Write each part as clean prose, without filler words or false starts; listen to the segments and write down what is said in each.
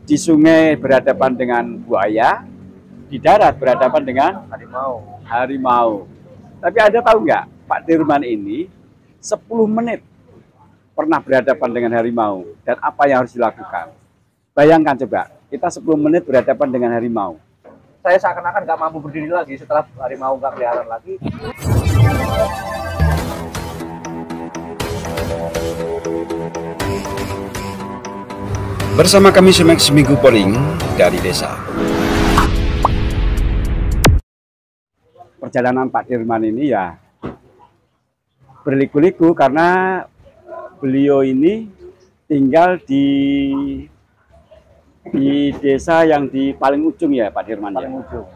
Di sungai berhadapan dengan buaya, di darat berhadapan dengan harimau. Tapi Anda tahu nggak, Pak Dirman ini 10 menit pernah berhadapan dengan harimau dan apa yang harus dilakukan? Bayangkan coba, kita 10 menit berhadapan dengan harimau. Saya seakan-akan nggak mampu berdiri lagi setelah harimau nggak kelihatan lagi. Bersama kami Sumek Seminggu Polling dari desa. Perjalanan Pak Dirman ini ya berliku-liku karena beliau ini tinggal di desa yang di paling ujung ya Pak Dirman, paling ya? Ujung.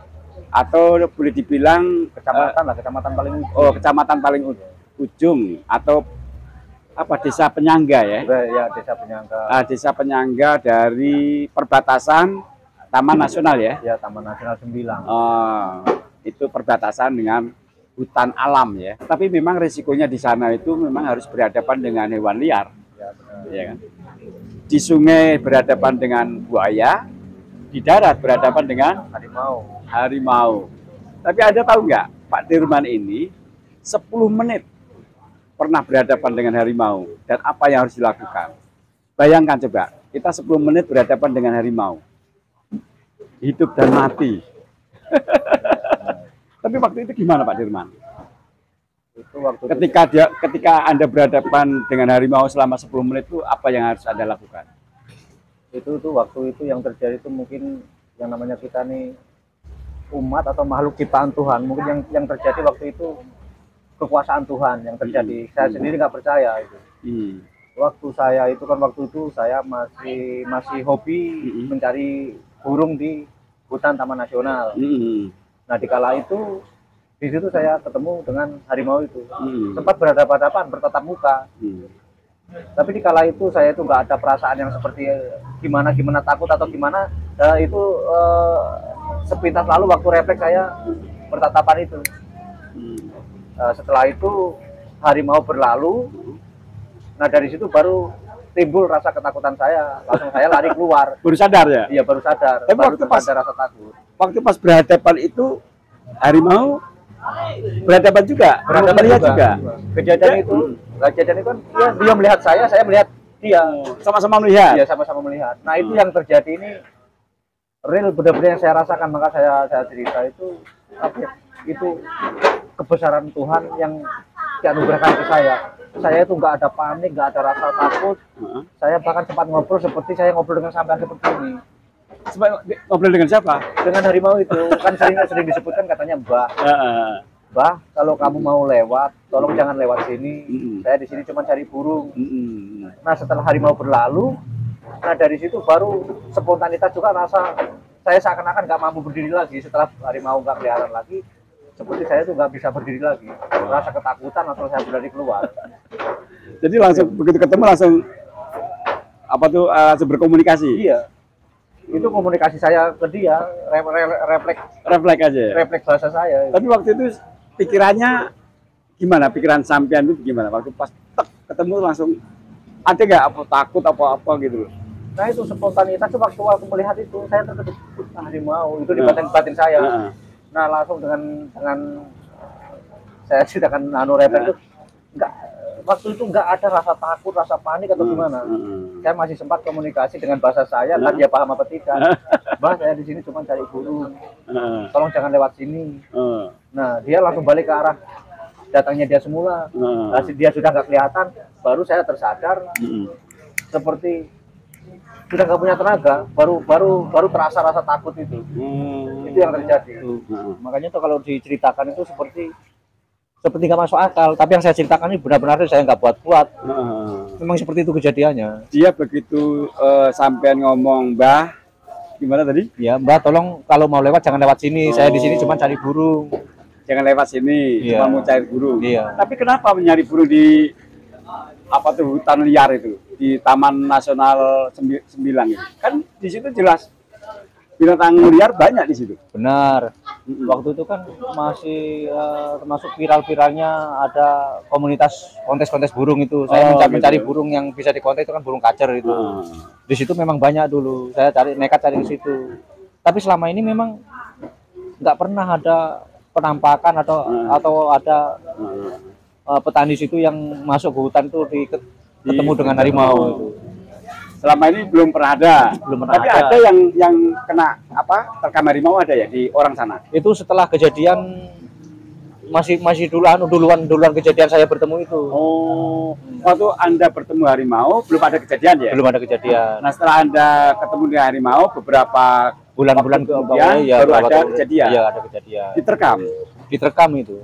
Atau boleh dibilang kecamatan paling ujung. Oh, kecamatan paling ujung atau apa, desa penyangga ya? Ya, desa penyangga. Desa penyangga dari perbatasan Taman Nasional ya? Ya, Taman Nasional Sembilang. Itu perbatasan dengan hutan alam ya. Tapi memang resikonya di sana itu memang harus berhadapan dengan hewan liar. Ya, benar. Ya kan? Di sungai berhadapan dengan buaya, di darat berhadapan dengan harimau. Tapi Anda tahu nggak, Pak Dirman ini 10 menit pernah berhadapan dengan harimau dan apa yang harus dilakukan? Bayangkan coba, kita 10 menit berhadapan dengan harimau. Hidup dan mati. Tapi waktu itu gimana Pak Dirman? Ketika Anda berhadapan dengan harimau selama 10 menit itu apa yang harus Anda lakukan? Itu waktu itu yang terjadi itu mungkin yang namanya kita nih umat atau makhluk ciptaan Tuhan. Mungkin yang terjadi waktu itu kekuasaan Tuhan yang terjadi. Saya sendiri nggak percaya itu. Waktu itu saya masih hobi mencari burung di hutan Taman Nasional. Nah, dikala itu di situ saya ketemu dengan harimau itu. Sempat berhadapan-hadapan, bertatap muka. Tapi dikala itu saya itu nggak ada perasaan yang seperti gimana takut atau gimana. Sepintas lalu waktu refleks saya bertatapan itu. Setelah itu harimau berlalu. Nah, dari situ baru timbul rasa ketakutan saya. Langsung saya lari keluar. Baru sadar ya? Iya, baru sadar. Tapi waktu pas ada rasa takut. Waktu pas berhadapan itu harimau berhadapan juga, melihat juga. Kejadian itu kan dia melihat saya melihat dia. Sama-sama melihat. Iya, sama-sama melihat. Nah, itu yang terjadi ini real, benar-benar yang saya rasakan. Maka saya cerita itu kebesaran Tuhan yang dianugerahkan ke saya. Saya itu nggak ada panik, nggak ada rasa takut. Saya bahkan sempat ngobrol seperti saya ngobrol dengan sampean seperti ini. Ngobrol dengan siapa? Dengan harimau itu. Kan sering disebutkan katanya Mbah. Mbah, kalau kamu mau lewat, tolong jangan lewat sini. Saya di sini cuma cari burung. Nah, setelah harimau berlalu, nah dari situ baru spontanitas juga rasa saya seakan-akan nggak mampu berdiri lagi setelah harimau nggak kelihatan lagi. Seperti saya tuh nggak bisa berdiri lagi. Rasa ketakutan langsung saya berlari keluar. Jadi langsung begitu ketemu langsung langsung berkomunikasi. Iya. Itu komunikasi saya ke dia, refleks aja. Refleks bahasa saya. Tapi waktu itu pikirannya gimana? Pikiran sampean itu gimana? Waktu pas ketemu langsung ada nggak takut apa gitu? Nah, itu spontanitas waktu aku melihat itu saya terkejut, harimau itu di batin saya. Nah, langsung dengan saya ceritakan refleks itu waktu itu nggak ada rasa takut, rasa panik atau gimana. Saya masih sempat komunikasi dengan bahasa saya, kan dia paham apa tidak. Mbah, saya di sini cuma cari burung. Tolong jangan lewat sini. Nah, dia langsung balik ke arah datangnya dia semula. Dia sudah nggak kelihatan, baru saya tersadar seperti sudah nggak punya tenaga, baru terasa rasa takut itu. Itu yang terjadi. Makanya tuh kalau diceritakan itu seperti nggak masuk akal, tapi yang saya ceritakan ini benar-benar saya nggak buat-buat. Memang seperti itu kejadiannya. Dia begitu sampean ngomong, Mbah, gimana tadi? Ya, Mbah, tolong kalau mau lewat jangan lewat sini. Saya di sini cuma cari burung. Jangan lewat sini, cuma mau cari burung. Iya. Tapi kenapa mencari burung di hutan liar itu, di Taman Nasional Sembilang itu? Kan di situ jelas binatang liar banyak di situ. Benar. Waktu itu kan masih termasuk viral-viralnya ada komunitas kontes-kontes burung itu. Saya mencari gitu. burung yang bisa dikontes itu kan burung kacer itu. Di situ memang banyak dulu. Saya nekat cari ke situ. Tapi selama ini memang nggak pernah ada penampakan atau ada petani situ yang masuk ke hutan itu ketemu dengan harimau itu. Selama ini belum pernah ada. Tapi ada yang kena terkam harimau ada ya di orang sana. Itu setelah kejadian masih duluan kejadian saya bertemu itu. Oh, waktu Anda bertemu harimau belum ada kejadian ya? Belum ada kejadian. Nah, setelah Anda ketemu dengan harimau beberapa bulan-bulan kemudian baru ada kejadian. Iya, ada kejadian. Diterkam itu.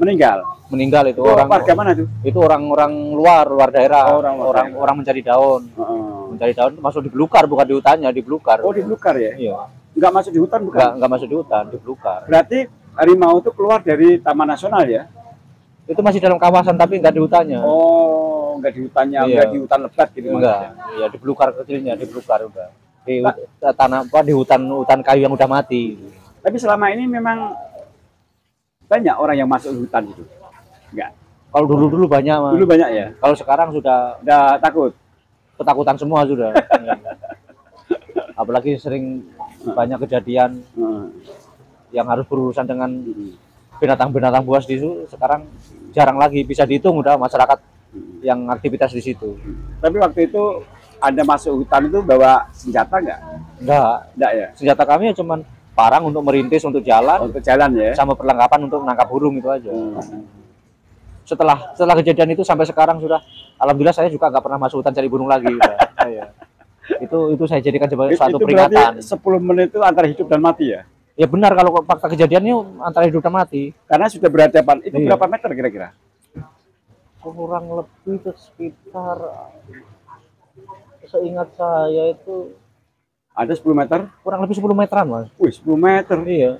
Meninggal itu. Orang warga mana tuh? Itu orang-orang luar daerah. Orang mencari daun. Mencari daun masuk di belukar, bukan di hutannya, di belukar. Oh, di belukar ya? Iya. Nggak masuk di hutan bukan? Nggak masuk di hutan, di belukar. Berarti harimau itu keluar dari Taman Nasional ya? Itu masih dalam kawasan tapi nggak di hutannya. Oh, nggak di hutannya, nggak di hutan lebat gitu. Enggak. Iya, di belukar kecilnya, di belukar udah. Di tanah di hutan kayu yang udah mati. Tapi selama ini memang banyak orang yang masuk hutan itu. Enggak. Kalau dulu banyak, Mas. Dulu banyak ya. Kalau sekarang sudah takut. Ketakutan semua sudah. Apalagi sering banyak kejadian yang harus berurusan dengan binatang-binatang buas di situ. Sekarang jarang lagi bisa dihitung udah masyarakat yang aktivitas di situ. Tapi waktu itu Anda masuk hutan itu bawa senjata nggak? Enggak ya. Senjata kami cuman parang untuk merintis, untuk jalan ya. Sama perlengkapan untuk menangkap burung itu aja. Setelah kejadian itu sampai sekarang sudah, alhamdulillah saya juga nggak pernah masuk hutan cari burung lagi. Itu saya jadikan sebagai suatu peringatan. 10 menit itu antara hidup dan mati ya? Ya benar, kalau fakta kejadiannya antara hidup dan mati. Karena sudah berhadapan. Itu berapa meter kira-kira? Kurang lebih sekitar, seingat saya itu ada 10 meter? Kurang lebih 10 meteran, Mas. Wih, 10 meter. Iya.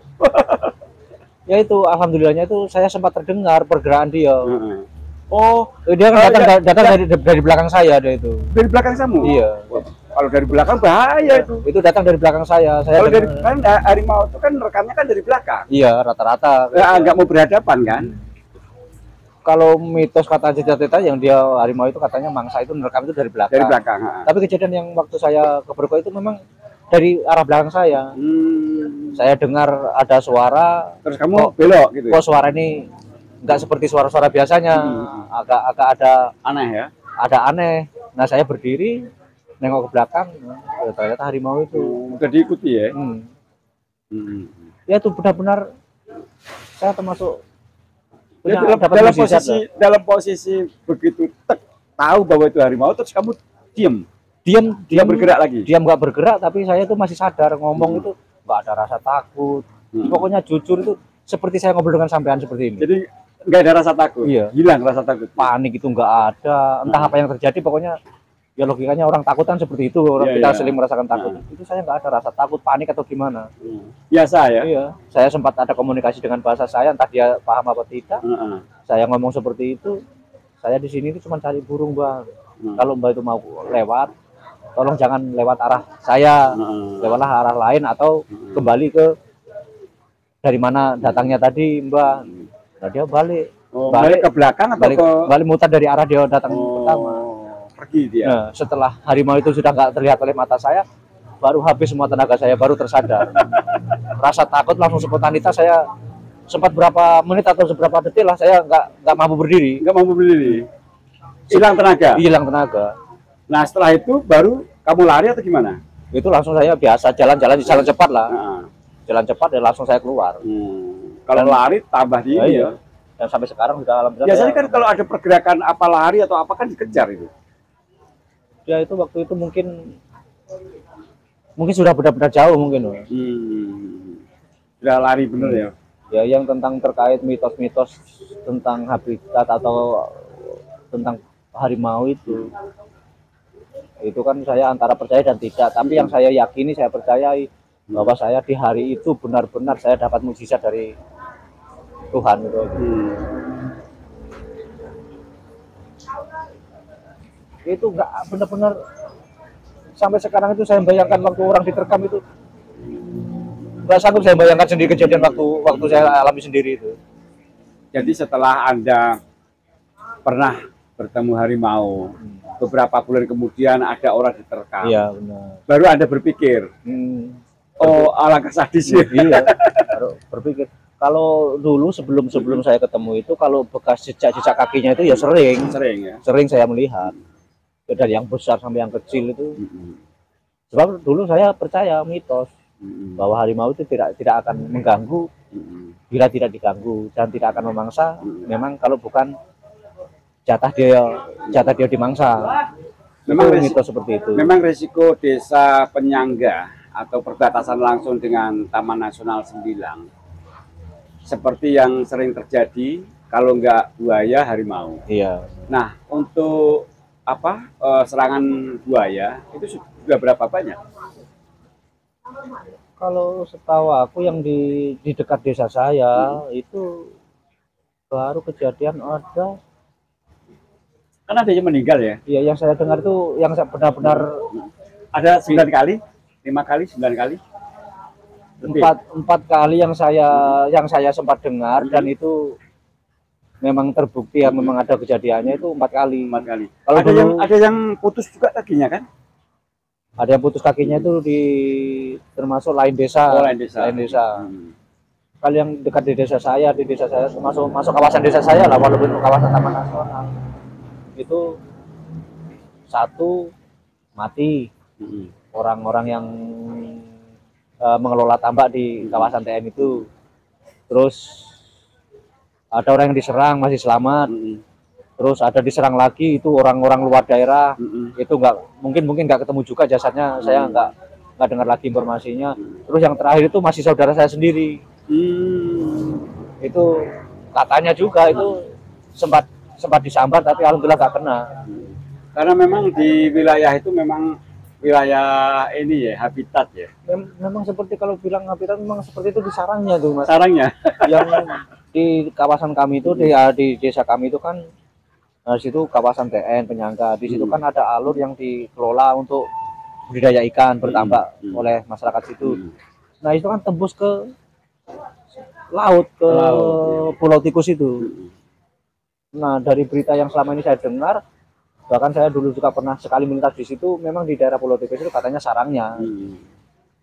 Ya itu, alhamdulillahnya itu saya sempat terdengar pergerakan dia. Oh, dia kan datang dari belakang saya dia itu. Dari belakang kamu? Iya. Kalau dari belakang bahaya itu. Itu datang dari belakang saya. Kalau dari kan harimau itu kan rekamnya kan dari belakang. Iya, rata-rata. Nggak mau berhadapan kan? Kalau mitos kata cerita yang dia harimau itu katanya mangsa itu merekam itu dari belakang. Dari belakang. Tapi kejadian yang waktu saya ke Berko itu memang dari arah belakang saya. Saya dengar ada suara. Terus kamu belok gitu. Kok suara ini nggak seperti suara-suara biasanya, agak ada aneh ya. Ada aneh. Nah saya berdiri, nengok ke belakang, ternyata harimau itu. Udah diikuti ya. Ya itu benar-benar saya termasuk. Ya, dalam posisi begitu tahu bahwa itu harimau, terus kamu diam bergerak lagi. Diam nggak bergerak, tapi saya itu masih sadar ngomong itu nggak ada rasa takut. Pokoknya jujur itu seperti saya ngobrol dengan sampean seperti ini. Jadi nggak ada rasa takut. Iya. Hilang rasa takut. Panik itu nggak ada. Entah apa yang terjadi, pokoknya ya logikanya orang takut kan seperti itu. Kita sering merasakan takut. Itu saya nggak ada rasa takut, panik atau gimana. Biasa ya. Iya. Saya sempat ada komunikasi dengan bahasa saya, entah dia paham apa tidak. Saya ngomong seperti itu. Saya di sini itu cuma cari burung, Bang. Kalau Mbak itu mau lewat, tolong jangan lewat arah saya, lewatlah arah lain atau kembali ke dari mana datangnya tadi, Mbak. Nah, dia balik ke belakang atau balik mutar dari arah dia datang pertama. Pergi dia. Nah, setelah harimau itu sudah nggak terlihat oleh mata saya, baru habis semua tenaga saya, baru tersadar. Rasa takut langsung spontanitas, saya sempat berapa menit atau seberapa detik lah saya nggak mampu berdiri. Hilang tenaga. Nah, setelah itu baru kamu lari atau gimana? Itu langsung saya biasa jalan-jalan di jalan cepat lah. Jalan cepat dan langsung saya keluar. Kalau lari tambah di ini ya. Dan sampai sekarang sudah alhamdulillah. Biasanya kan kalau ada pergerakan apa lari atau apa kan dikejar itu. Ya itu waktu itu mungkin sudah benar-benar jauh mungkin. Sudah lari bener ya. Ya yang tentang terkait mitos-mitos tentang habitat atau tentang harimau itu kan saya antara percaya dan tidak. Tapi yang saya yakini, saya percayai bahwa saya di hari itu benar-benar saya dapat mukjizat dari Tuhan gitu. Itu enggak benar-benar sampai sekarang itu saya bayangkan waktu orang diterkam itu nggak sanggup saya bayangkan sendiri kejadian waktu saya alami sendiri itu. Jadi setelah Anda pernah bertemu harimau, beberapa bulan kemudian ada orang diterkam. Iya, benar. Baru Anda berpikir, oh alangkah sadisnya. Iya, baru berpikir. Kalau dulu sebelum saya ketemu itu, kalau bekas jejak kakinya itu ya sering saya melihat. Dari yang besar sampai yang kecil itu. Sebab dulu saya percaya mitos bahwa harimau itu tidak akan mengganggu bila tidak diganggu dan tidak akan memangsa. Memang kalau bukan jatah dia dimangsa. Memang mitos seperti itu. Memang risiko desa penyangga atau perbatasan langsung dengan Taman Nasional Sembilang seperti yang sering terjadi kalau nggak buaya harimau. Iya. Nah, untuk serangan buaya itu sudah berapa banyak? Kalau setahu aku yang di dekat desa saya itu baru kejadian ada. Kan ada yang meninggal ya? Iya, yang saya dengar itu yang benar-benar ada 9 kali, 5 kali, 9 kali. Empat kali yang saya sempat dengar dan itu memang terbukti ya, memang ada kejadiannya itu 4 kali. 4 kali. Kalau ada yang putus juga kakinya kan? Ada yang putus kakinya itu termasuk lain desa. Oh, lain desa. Kalau yang dekat di desa saya masuk kawasan desa saya lah, walaupun kawasan Taman Nasional. Itu 1 mati. Orang-orang yang mengelola tambak di kawasan TN itu. Terus ada orang yang diserang masih selamat. Terus ada diserang lagi itu orang-orang luar daerah. Itu mungkin nggak ketemu juga jasadnya. Saya nggak dengar lagi informasinya. Terus yang terakhir itu masih saudara saya sendiri. Itu katanya juga itu sempat disambar tapi alhamdulillah nggak kena. Karena memang di wilayah itu memang wilayah ini ya, habitat ya. Memang seperti kalau bilang habitat memang seperti itu di sarangnya tuh, Mas. Sarangnya. Yang di kawasan kami itu di desa kami itu kan situ kawasan TN penyangga. Di situ kan ada alur yang dikelola untuk budidaya ikan bertambak oleh masyarakat situ. Nah, itu kan tembus ke laut ke Pulau Tikus itu. Nah, dari berita yang selama ini saya dengar, bahkan saya dulu juga pernah sekali melintas di situ, memang di daerah Pulau Tikus itu katanya sarangnya.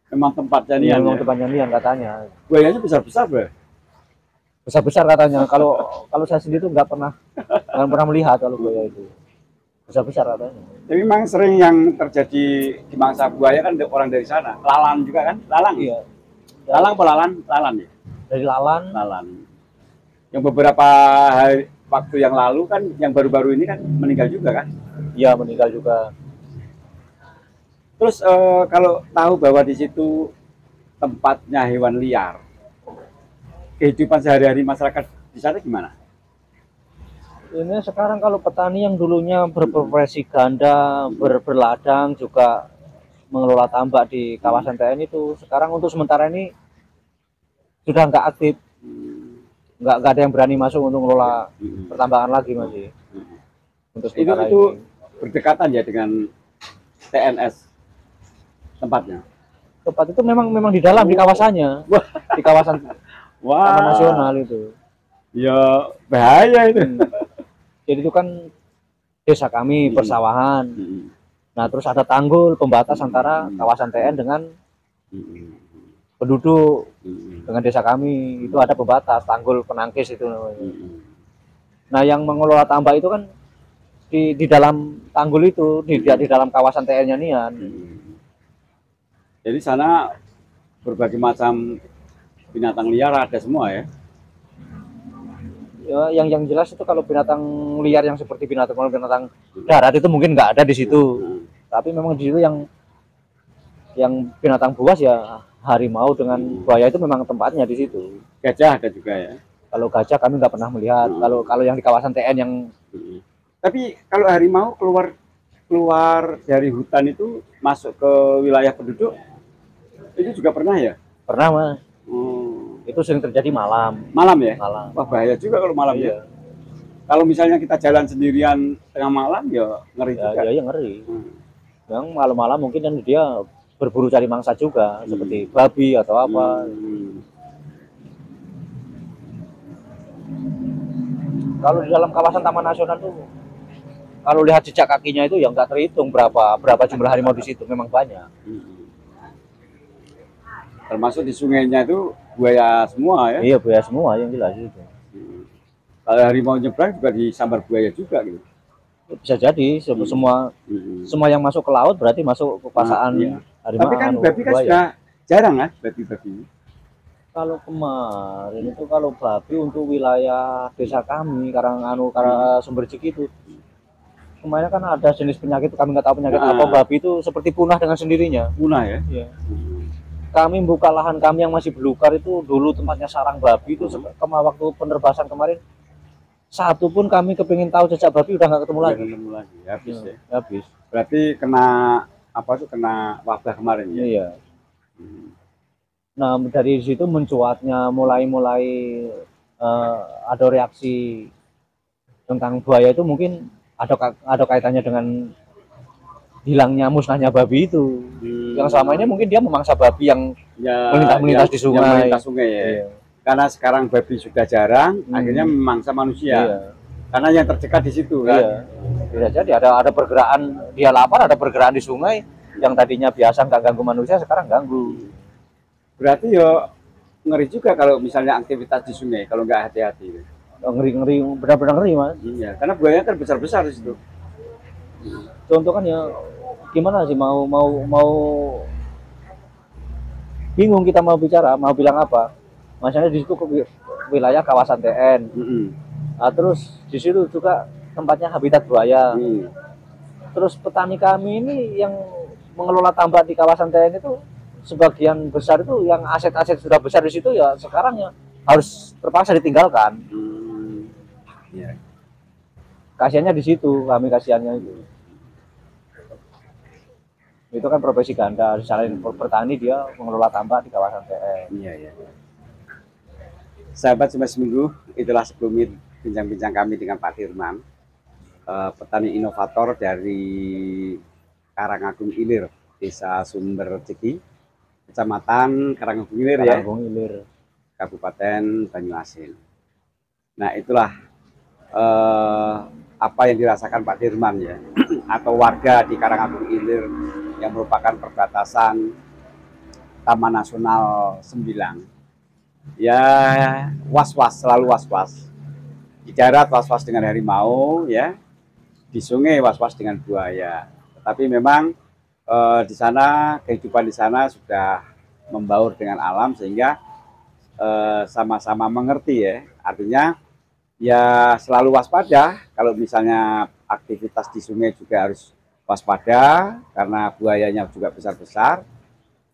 Memang tempatnya nian. Memang tempatnya nian katanya. Buayanya besar-besar, Bro. Besar-besar katanya. Kalau saya sendiri tuh nggak pernah melihat kalau buaya itu. Besar-besar katanya. Tapi memang sering yang terjadi di mangsa buaya kan orang dari sana. Lalan juga kan? Lalang. Iya. Lalang apa lalan? Lalan ya. Dari lalan. Yang beberapa waktu yang lalu kan, yang baru-baru ini kan meninggal juga kan? Iya, meninggal juga. Terus kalau tahu bahwa di situ tempatnya hewan liar, kehidupan sehari-hari masyarakat di sana gimana? Ini sekarang kalau petani yang dulunya berprofesi ganda, berladang, juga mengelola tambak di kawasan TN itu, sekarang untuk sementara ini sudah nggak aktif. Nggak ada yang berani masuk untuk mengelola pertambangan lagi masih. Untuk itu berdekatan ya dengan TNS tempatnya. Tempat itu memang di dalam di kawasannya, di kawasan Taman Nasional itu. Ya bahaya itu. Jadi itu kan desa kami persawahan. Nah, terus ada tanggul pembatas antara kawasan TN dengan penduduk. Dengan desa kami itu ada pembatas, tanggul penangkis itu namanya. Nah, yang mengelola tambak itu kan di dalam tanggul itu, di dalam kawasan TN-nya nian. Jadi sana berbagai macam binatang liar ada semua ya. Ya, yang jelas itu kalau binatang liar yang seperti binatang darat itu mungkin nggak ada di situ. Tapi memang di situ yang binatang buas ya harimau dengan buaya itu memang tempatnya di situ. Gajah ada juga ya. Kalau gajah kami nggak pernah melihat. Kalau yang di kawasan TN yang. Tapi kalau harimau keluar dari hutan itu masuk ke wilayah penduduk itu juga pernah ya? Pernah, Mas. Itu sering terjadi malam. Malam ya? Malam. Wah, bahaya juga kalau malam ya. Kalau misalnya kita jalan sendirian tengah malam ya ngeri juga. Ya ngeri. Yang malam-malam mungkin kan dia berburu cari mangsa juga, seperti babi atau apa. Kalau di dalam kawasan Taman Nasional tuh, kalau lihat jejak kakinya itu ya nggak terhitung berapa jumlah harimau di situ, memang banyak. Termasuk di sungainya itu buaya semua ya? Iya, buaya semua yang jelas itu. Kalau harimau nyebrang juga disambar buaya juga gitu? Bisa jadi semua yang masuk ke laut berarti masuk kekuasaan harimau. Tapi kan babi kan sudah jarang kan babi-babi. Kalau kemarin itu kalau babi untuk wilayah desa kami karang Sumberjik itu kemarin kan ada jenis penyakit, kami nggak tahu penyakit apa, babi itu seperti punah dengan sendirinya. Punah ya? Iya. Kami buka lahan kami yang masih belukar itu dulu tempatnya sarang babi itu waktu penerbasan kemarin satu pun kami kepingin tahu jejak babi udah nggak ketemu lagi. Habis ya. Habis. Berarti kena apa tuh, kena wabah kemarin ya? Iya. Nah dari situ mencuatnya mulai ada reaksi tentang buaya itu mungkin ada kaitannya dengan hilangnya musnahnya babi itu. Yang selama ini mungkin dia memangsa babi yang melintas di sungai. Yang melintas sungai ya. Iya. Karena sekarang babi sudah jarang, akhirnya memangsa manusia. Iya. Karena yang terdekat di situ kan. Iya. Bisa jadi ada pergerakan, dia lapar, ada pergerakan di sungai yang tadinya biasa nggak ganggu manusia, sekarang ganggu. Berarti ya ngeri juga kalau misalnya aktivitas di sungai kalau nggak hati-hati. Ngeri, benar-benar ngeri Mas. Iya, karena buaya kan besar-besar di situ. Contoh kan ya gimana sih mau bingung kita mau bicara, mau bilang apa. Maksudnya di situ wilayah kawasan TN. Nah, terus di situ juga tempatnya habitat buaya. Terus petani kami ini yang mengelola tambak di kawasan TN itu sebagian besar itu yang aset-aset sudah besar di situ ya sekarang ya harus terpaksa ditinggalkan. Ya. Kasihannya di situ, kami kasihannya itu. Itu kan profesi ganda, selain bertani dia mengelola tambak di kawasan TN. Iya. Sahabat Cuma Seminggu, itulah sebelumnya bincang-bincang kami dengan Pak Dirman, petani inovator dari Karangagung Ilir, Desa Sumberjik, Kecamatan Karangagung Ilir ya, Kabupaten Banyuasin. Nah itulah apa yang dirasakan Pak Dirman ya, atau warga di Karangagung Ilir yang merupakan perbatasan Taman Nasional Sembilang. Ya was-was, selalu was-was. Di darat was-was dengan harimau ya, di sungai was-was dengan buaya. Tetapi memang di sana kehidupan di sana sudah membaur dengan alam sehingga sama-sama mengerti ya. Artinya ya selalu waspada. Kalau misalnya aktivitas di sungai juga harus waspada karena buayanya juga besar-besar.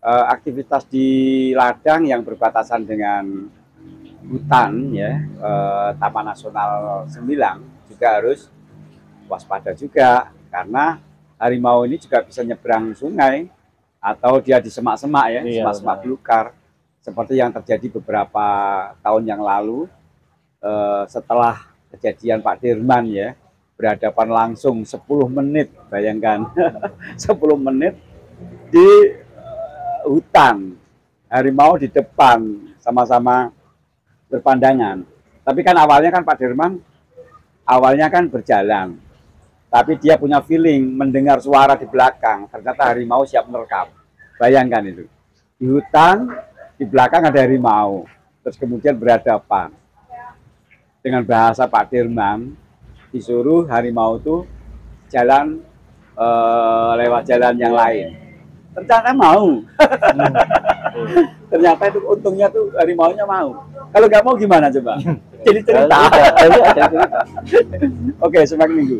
Aktivitas di ladang yang berbatasan dengan hutan ya, Taman Nasional Sembilang juga harus waspada juga karena harimau ini juga bisa nyebrang sungai atau dia di semak-semak ya, semak-semak belukar seperti yang terjadi beberapa tahun yang lalu setelah kejadian Pak Dirman ya, berhadapan langsung 10 menit, bayangkan 10 menit di hutan, harimau di depan sama-sama berpandangan. Tapi kan awalnya kan Pak Dirman awalnya kan berjalan, tapi dia punya feeling mendengar suara di belakang, ternyata harimau siap menerkam. Bayangkan itu, di hutan di belakang ada harimau, terus kemudian berhadapan. Dengan bahasa Pak Dirman disuruh harimau itu jalan lewat jalan yang lain. Ternyata mau. Ternyata itu untungnya tuh harimaunya mau. Kalau nggak mau gimana coba? Jadi cerita. Oke, semakin minggu.